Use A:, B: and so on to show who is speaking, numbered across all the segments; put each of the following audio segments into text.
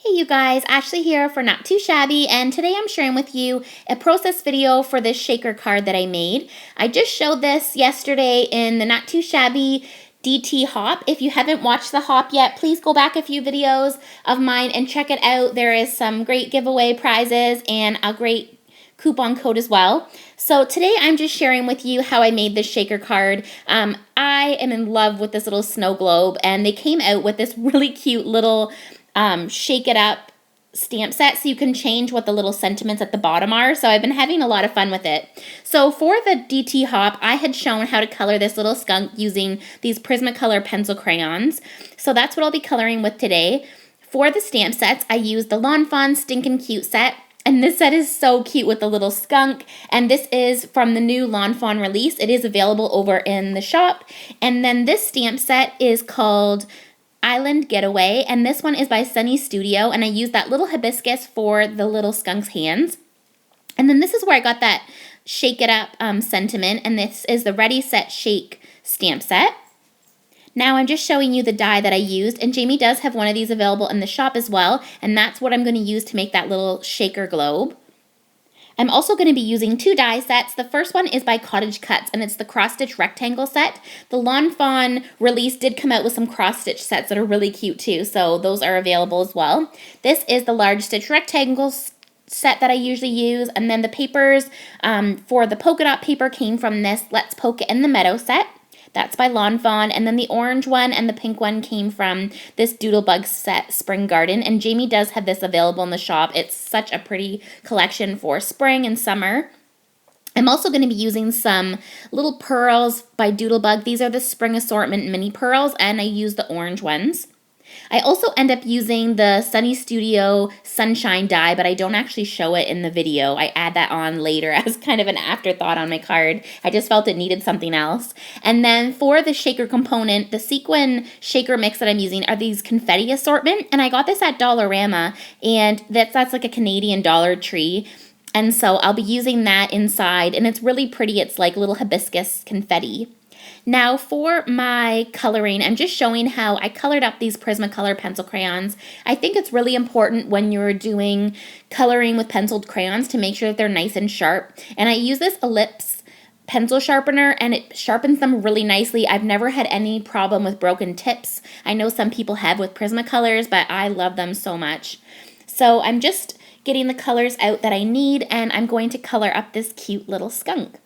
A: Hey you guys, Ashley here for Not2Shabby, and today I'm sharing with you a process video for this shaker card that I made. I just showed this yesterday in the Not2Shabby DT hop. If you haven't watched the hop yet, please go back a few videos of mine and check it out. There is some great giveaway prizes and a great coupon code as well. So today I'm just sharing with you how I made this shaker card. I am in love with this little snow globe, and they came out with this really cute little shake it up stamp set, so you can change what the little sentiments at the bottom are. So I've been having a lot of fun with it. So for the DT hop, I had shown how to color this little skunk using these Prismacolor pencil crayons. So that's what I'll be coloring with today. For the stamp sets, I used the Fawn Stinkin Cute set. And this set is so cute with the little skunk. And this is from the new Fawn release. It is available over in the shop. And then this stamp set is called Island Getaway, and this one is by Sunny Studio, and I used that little hibiscus for the little skunk's hands. And then this is where I got that shake it up sentiment, and this is the Ready Set Shake stamp set. Now I'm just showing you the die that I used, and Jamie does have one of these available in the shop as well, and that's what I'm going to use to make that little shaker globe. I'm also going to be using two die sets. The first one is by Cottage Cuts, and it's the cross-stitch rectangle set. The Fawn release did come out with some cross-stitch sets that are really cute too, so those are available as well. This is the large stitch rectangle set that I usually use, and then the papers for the polka dot paper came from this Let's Polka in the Meadow set. That's by Fawn, and then the orange one and the pink one came from this Doodlebug set, Spring Garden, and Jamie does have this available in the shop. It's such a pretty collection for spring and summer. I'm also going to be using some little pearls by Doodlebug. These are the spring assortment mini pearls, and I use the orange ones. I also end up using the Sunny Studio Sunshine die, but I don't actually show it in the video. I add that on later as kind of an afterthought on my card. I just felt it needed something else. And then for the shaker component, the sequin shaker mix that I'm using are these confetti assortment, and I got this at Dollarama, and that's like a Canadian Dollar Tree. And so I'll be using that inside, and it's really pretty. It's like little hibiscus confetti. Now for my coloring, I'm just showing how I colored up these Prismacolor pencil crayons. I think it's really important when you're doing coloring with penciled crayons to make sure that they're nice and sharp. And I use this Ellipse pencil sharpener, and it sharpens them really nicely. I've never had any problem with broken tips. I know some people have with Prismacolors, but I love them so much. So I'm just getting the colors out that I need, and I'm going to color up this cute little skunk.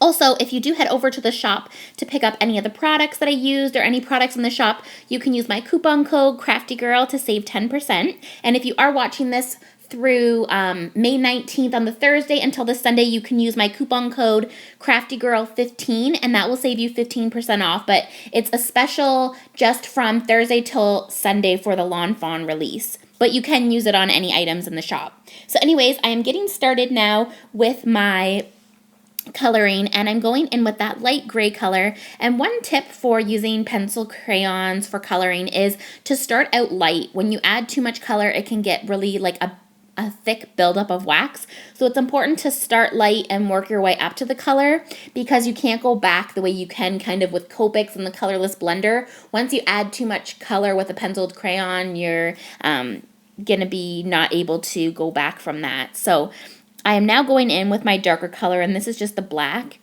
A: Also, if you do head over to the shop to pick up any of the products that I used or any products in the shop, you can use my coupon code CraftyGirl to save 10%. And if you are watching this through May 19th on the Thursday until the Sunday, you can use my coupon code CraftyGirl15, and that will save you 15% off. But it's a special just from Thursday till Sunday for the Fawn release. But you can use it on any items in the shop. So anyways, I am getting started now with my coloring, and I'm going in with that light gray color. And one tip for using pencil crayons for coloring is to start out light. When you add too much color, it can get really like a thick buildup of wax. So it's important to start light and work your way up to the color, because you can't go back the way you can kind of with Copics and the colorless blender. Once you add too much color with a penciled crayon, you're gonna be not able to go back from that. So I am now going in with my darker color, and this is just the black.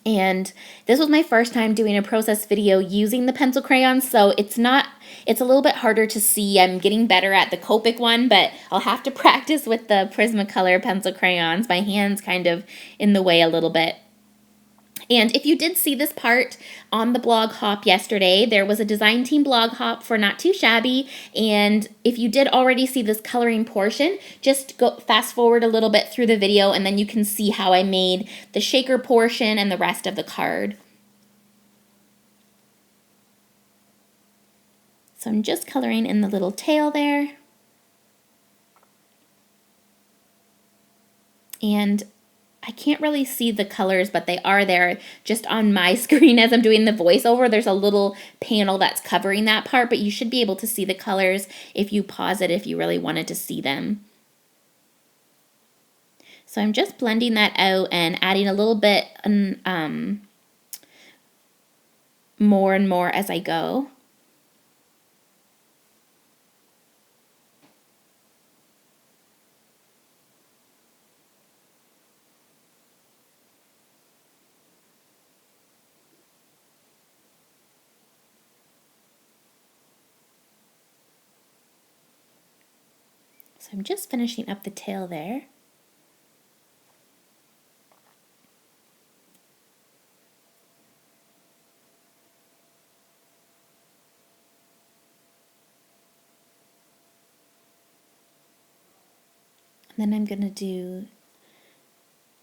A: And this was my first time doing a process video using the pencil crayons, so it's a little bit harder to see. I'm getting better at the Copic one, but I'll have to practice with the Prismacolor pencil crayons. My hand's kind of in the way a little bit. And if you did see this part on the blog hop yesterday, there was a design team blog hop for Not2Shabby, and if you did already see this coloring portion, just go fast forward a little bit through the video, and then you can see how I made the shaker portion and the rest of the card. So I'm just coloring in the little tail there. And I can't really see the colors, but they are there just on my screen as I'm doing the voiceover. There's a little panel that's covering that part, but you should be able to see the colors if you pause it if you really wanted to see them. So I'm just blending that out and adding a little bit more and more as I go. So I'm just finishing up the tail there. And then I'm going to do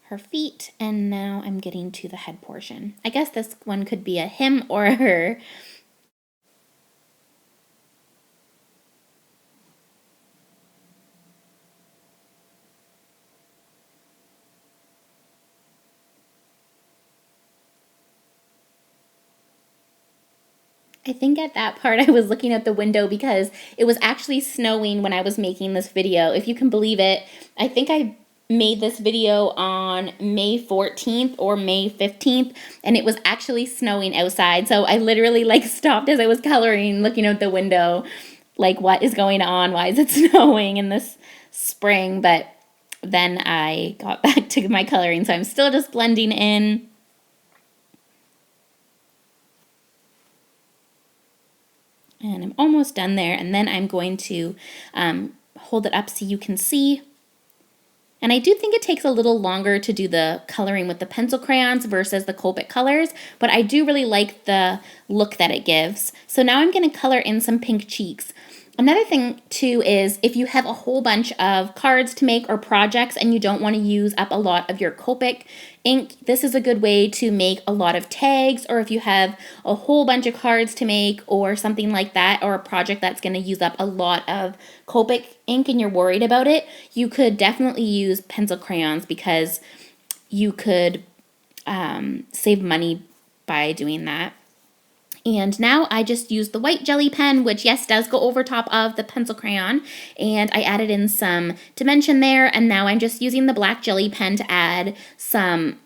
A: her feet, and now I'm getting to the head portion. I guess this one could be a him or a her. I think at that part I was looking at the window because it was actually snowing when I was making this video. If you can believe it, I think I made this video on May 14th or May 15th, and it was actually snowing outside. So I literally like stopped as I was coloring, looking out the window, like what is going on? Why is it snowing in this spring? But then I got back to my coloring, so I'm still just blending in. And I'm almost done there, and then I'm going to hold it up so you can see. And I do think it takes a little longer to do the coloring with the pencil crayons versus the Copic colors, but I do really like the look that it gives. So now I'm going to color in some pink cheeks. Another thing too is if you have a whole bunch of cards to make or projects and you don't want to use up a lot of your Copic ink, this is a good way to make a lot of tags, or if you have a whole bunch of cards to make or something like that, or a project that's going to use up a lot of Copic ink and you're worried about it, you could definitely use pencil crayons because you could save money by doing that. And now I just used the white jelly pen, which yes, does go over top of the pencil crayon, and I added in some dimension there, and now I'm just using the black jelly pen to add some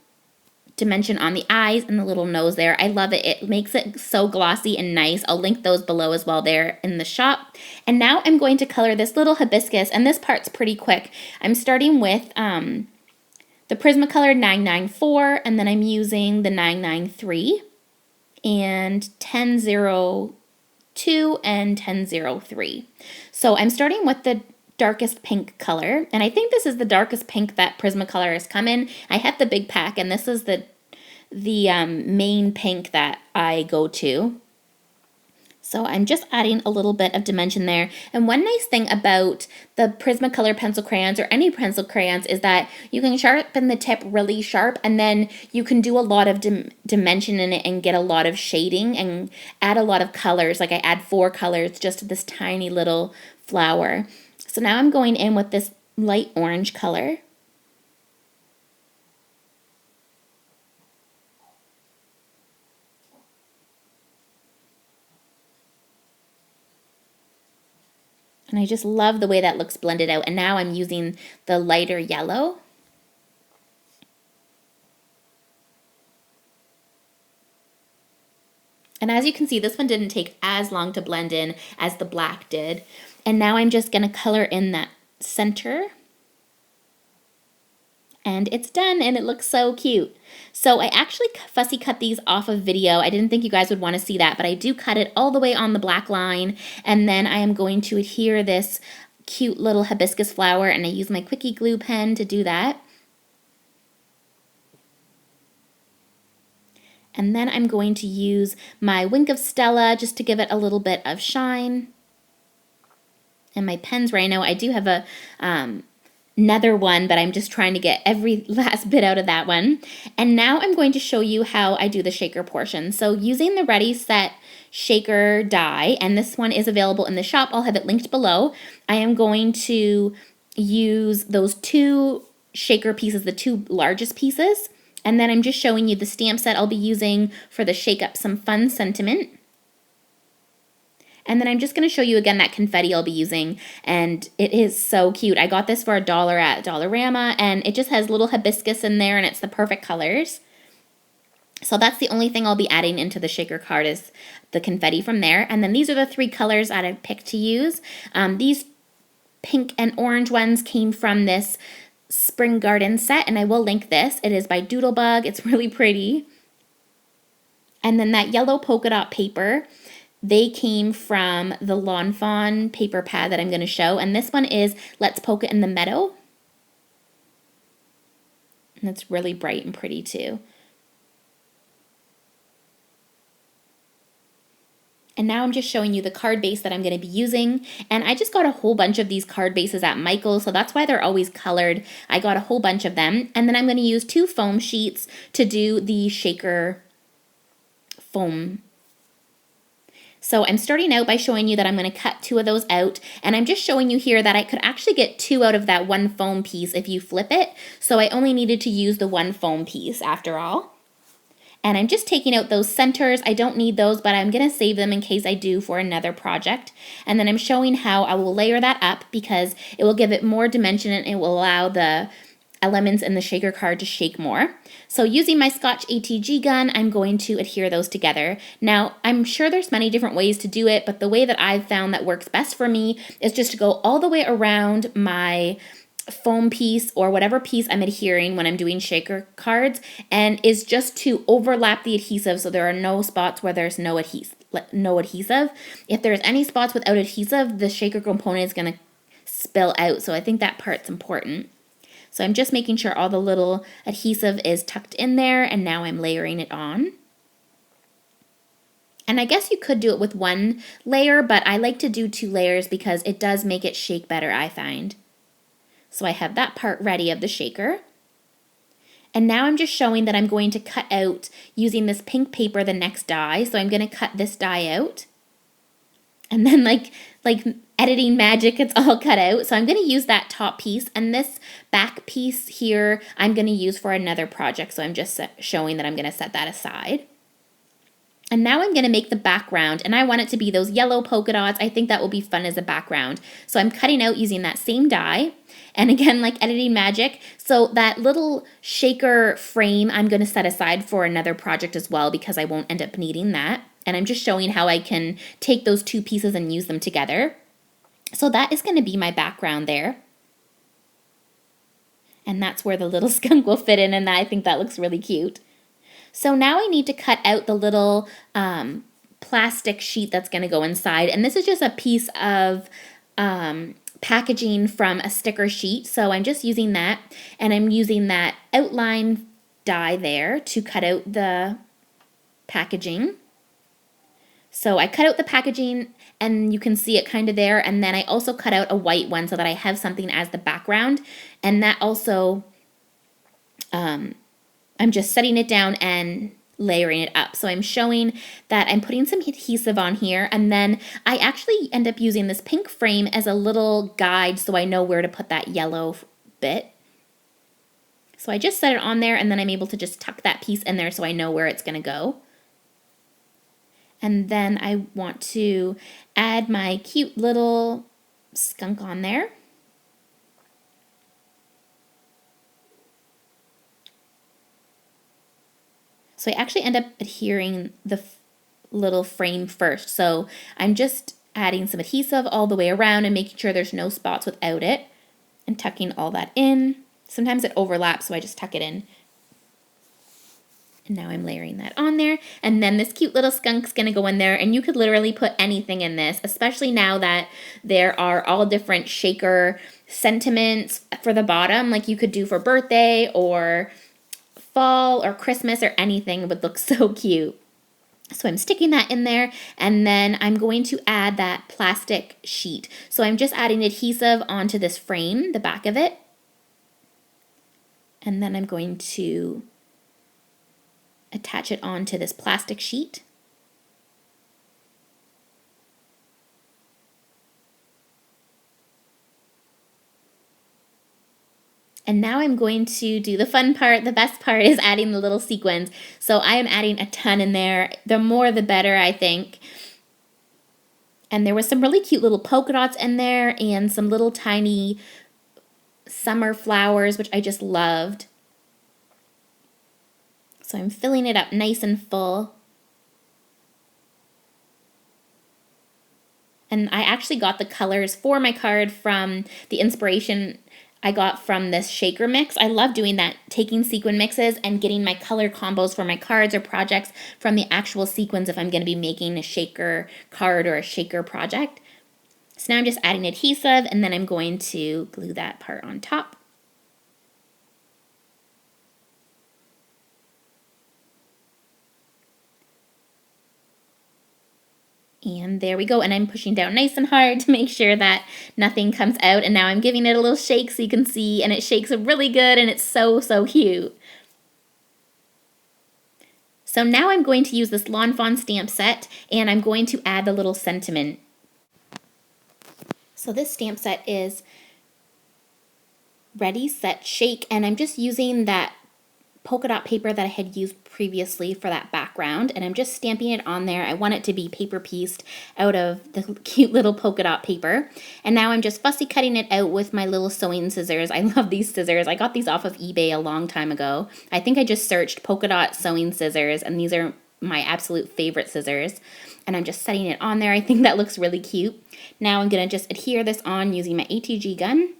A: dimension on the eyes and the little nose there. I love it. It makes it so glossy and nice. I'll link those below as well there in the shop. And now I'm going to color this little hibiscus, and this part's pretty quick. I'm starting with the Prismacolor 994, and then I'm using the 993. And 1002 and 1003. So I'm starting with the darkest pink color, and I think this is the darkest pink that Prismacolor has come in. I have the big pack, and this is the main pink that I go to. So I'm just adding a little bit of dimension there. And one nice thing about the Prismacolor pencil crayons or any pencil crayons is that you can sharpen the tip really sharp, and then you can do a lot of dimension in it and get a lot of shading and add a lot of colors. Like I add 4 colors just to this tiny little flower. So now I'm going in with this light orange color. And I just love the way that looks blended out. And now I'm using the lighter yellow. And as you can see, this one didn't take as long to blend in as the black did. And now I'm just going to color in that center. And it's done, and it looks so cute. So I actually fussy cut these off of video. I didn't think you guys would want to see that, but I do cut it all the way on the black line, and then I am going to adhere this cute little hibiscus flower, and I use my quickie glue pen to do that. And then I'm going to use my Wink of Stella just to give it a little bit of shine. And my pens right now, I do have a another one, but I'm just trying to get every last bit out of that one. And now I'm going to show you how I do the shaker portion. So using the Ready Set shaker die, and this one is available in the shop, I'll have it linked below. I am going to use those 2 shaker pieces, the 2 largest pieces, and then I'm just showing you the stamp set I'll be using for the Shake Up Some Fun sentiment. And then I'm just going to show you again that confetti I'll be using, and it is so cute. I got this for $1 at Dollarama, and it just has little hibiscus in there, and it's the perfect colors. So that's the only thing I'll be adding into the shaker card is the confetti from there. And then these are the 3 colors that I picked to use. These pink and orange ones came from this Spring Garden set, and I will link this. It is by Doodlebug. It's really pretty. And then that yellow polka dot paper They came from the Lawn Fawn paper pad that I'm going to show. And this one is Let's Poke It in the Meadow. And it's really bright and pretty too. And now I'm just showing you the card base that I'm going to be using. And I just got a whole bunch of these card bases at Michael's, so that's why they're always colored. I got a whole bunch of them. And then I'm going to use 2 foam sheets to do the shaker foam. So I'm starting out by showing you that I'm going to cut 2 of those out. And I'm just showing you here that I could actually get 2 out of that 1 foam piece if you flip it. So I only needed to use the 1 foam piece after all. And I'm just taking out those centers. I don't need those, but I'm going to save them in case I do for another project. And then I'm showing how I will layer that up because it will give it more dimension and it will allow the elements in the shaker card to shake more. So using my Scotch ATG gun, I'm going to adhere those together. Now, I'm sure there's many different ways to do it, but the way that I've found that works best for me is just to go all the way around my foam piece or whatever piece I'm adhering when I'm doing shaker cards, and is just to overlap the adhesive so there are no spots where there's no adhesive. If there's any spots without adhesive, the shaker component is going to spill out, so I think that part's important. So I'm just making sure all the little adhesive is tucked in there, and now I'm layering it on. And I guess you could do it with 1 layer, but I like to do 2 layers because it does make it shake better, I find. So I have that part ready of the shaker. And now I'm just showing that I'm going to cut out, using this pink paper, the next die. So I'm going to cut this die out. And then like editing magic, it's all cut out. So I'm going to use that top piece. And this back piece here, I'm going to use for another project. So I'm just showing that I'm going to set that aside. And now I'm going to make the background, and I want it to be those yellow polka dots. I think that will be fun as a background. So I'm cutting out using that same die. And again, like editing magic, so that little shaker frame I'm going to set aside for another project as well because I won't end up needing that. And I'm just showing how I can take those 2 pieces and use them together. So that is going to be my background there. And that's where the little skunk will fit in, and I think that looks really cute. So now I need to cut out the little plastic sheet that's going to go inside. And this is just a piece of packaging from a sticker sheet. So I'm just using that, and I'm using that outline die there to cut out the packaging. So I cut out the packaging, and you can see it kind of there. And then I also cut out a white one so that I have something as the background. And that also... I'm just setting it down and layering it up. So I'm showing that I'm putting some adhesive on here, and then I actually end up using this pink frame as a little guide so I know where to put that yellow bit. So I just set it on there, and then I'm able to just tuck that piece in there so I know where it's going to go. And then I want to add my cute little skunk on there. So I actually end up adhering the little frame first. So I'm just adding some adhesive all the way around and making sure there's no spots without it and tucking all that in. Sometimes it overlaps, so I just tuck it in. And now I'm layering that on there. And then this cute little skunk's gonna go in there, and you could literally put anything in this, especially now that there are all different shaker sentiments for the bottom, like you could do for birthday or fall or Christmas or anything would look so cute. So I'm sticking that in there, and then I'm going to add that plastic sheet. So I'm just adding adhesive onto this frame, the back of it. And then I'm going to attach it onto this plastic sheet. And now I'm going to do the fun part. The best part is adding the little sequins. So I am adding a ton in there. The more the better, I think. And there was some really cute little polka dots in there and some little tiny summer flowers, which I just loved. So I'm filling it up nice and full. And I actually got the colors for my card from the inspiration I got from this shaker mix. I love doing that, taking sequin mixes and getting my color combos for my cards or projects from the actual sequins if I'm going to be making a shaker card or a shaker project. So now I'm just adding adhesive, and then I'm going to glue that part on top. And there we go, and I'm pushing down nice and hard to make sure that nothing comes out, and now I'm giving it a little shake so you can see, and it shakes really good, and it's so, so cute. So now I'm going to use this Fawn stamp set, and I'm going to add the little sentiment. So this stamp set is Ready, Set, Shake, and I'm just using that polka dot paper that I had used previously for that background, and I'm just stamping it on there. I want it to be paper pieced out of the cute little polka dot paper, and now I'm just fussy cutting it out with my little sewing scissors. I love these scissors. I got these off of eBay a long time ago. I think I just searched polka dot sewing scissors, and these are my absolute favorite scissors, and I'm just setting it on there. I think that looks really cute. Now I'm gonna just adhere this on using my ATG gun.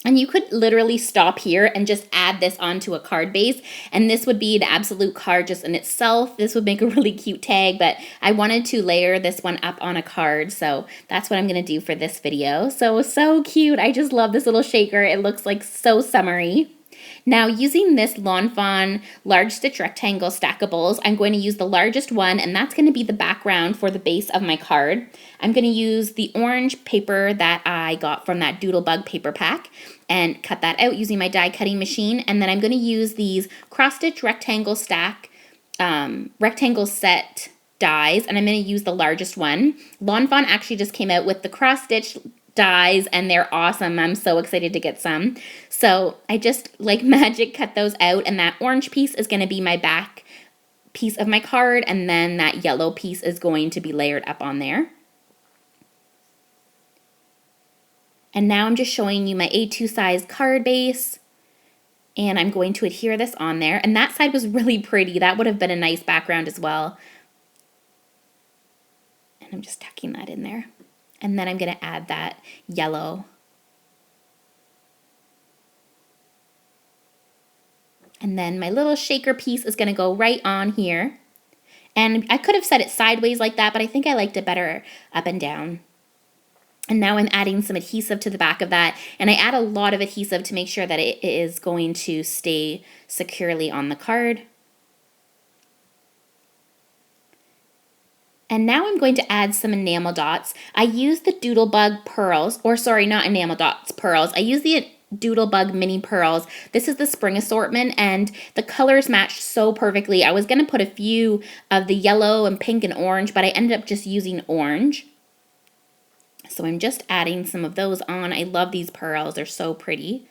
A: And you could literally stop here and just add this onto a card base, and this would be an absolute card just in itself. This would make a really cute tag, but I wanted to layer this one up on a card, so that's what I'm going to do for this video. So cute. I just love this little shaker. It looks like so summery. Now, using this Fawn large stitch rectangle stackables, I'm going to use the largest one, and that's going to be the background for the base of my card. I'm going to use the orange paper that I got from that Doodlebug paper pack and cut that out using my die cutting machine, and then I'm going to use these cross stitch rectangle set dies, and I'm going to use the largest one. Fawn actually just came out with the cross stitch dies, and they're awesome. I'm so excited to get some. So I just like magic cut those out, and that orange piece is going to be my back piece of my card, and then that yellow piece is going to be layered up on there. And now I'm just showing you my A2 size card base, and I'm going to adhere this on there, and that side was really pretty. That would have been a nice background as well. And I'm just tucking that in there. And then I'm going to add that yellow. And then my little shaker piece is going to go right on here. And I could have set it sideways like that, but I think I liked it better up and down. And now I'm adding some adhesive to the back of that. And I add a lot of adhesive to make sure that it is going to stay securely on the card. And now I'm going to add some enamel dots. I use the Doodlebug pearls, or sorry, not enamel dots, pearls. I use the Doodlebug mini pearls. This is the spring assortment, and the colors match so perfectly. I was going to put a few of the yellow and pink and orange, but I ended up just using orange. So I'm just adding some of those on. I love these pearls. They're so pretty.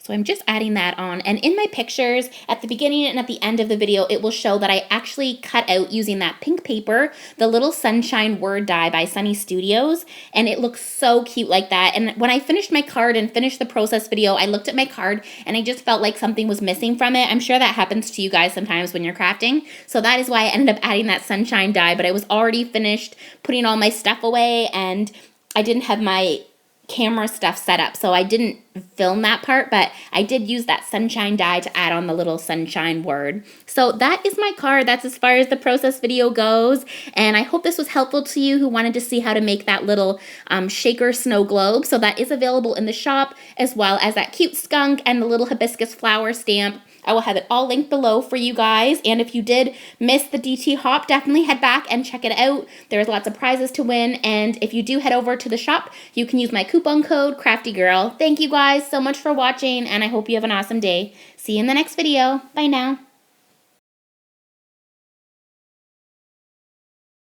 A: So I'm just adding that on, and in my pictures at the beginning and at the end of the video, it will show that I actually cut out using that pink paper, the little sunshine word die by Sunny Studios, and it looks so cute like that. And when I finished my card and finished the process video, I looked at my card and I just felt like something was missing from it. I'm sure that happens to you guys sometimes when you're crafting. So that is why I ended up adding that sunshine die, but I was already finished putting all my stuff away, and I didn't have my camera stuff set up, so I didn't film that part, but I did use that sunshine die to add on the little sunshine word. So that is my card. That's as far as the process video goes, and I hope this was helpful to you who wanted to see how to make that little shaker snow globe. So that is available in the shop, as well as that cute skunk and the little hibiscus flower stamp. I will have it all linked below for you guys, and if you did miss the DT hop, definitely head back and check it out. There's lots of prizes to win, and if you do head over to the shop, you can use my coupon code CraftyGirl. Thank you guys so much for watching, and I hope you have an awesome day. See you in the next video. Bye now.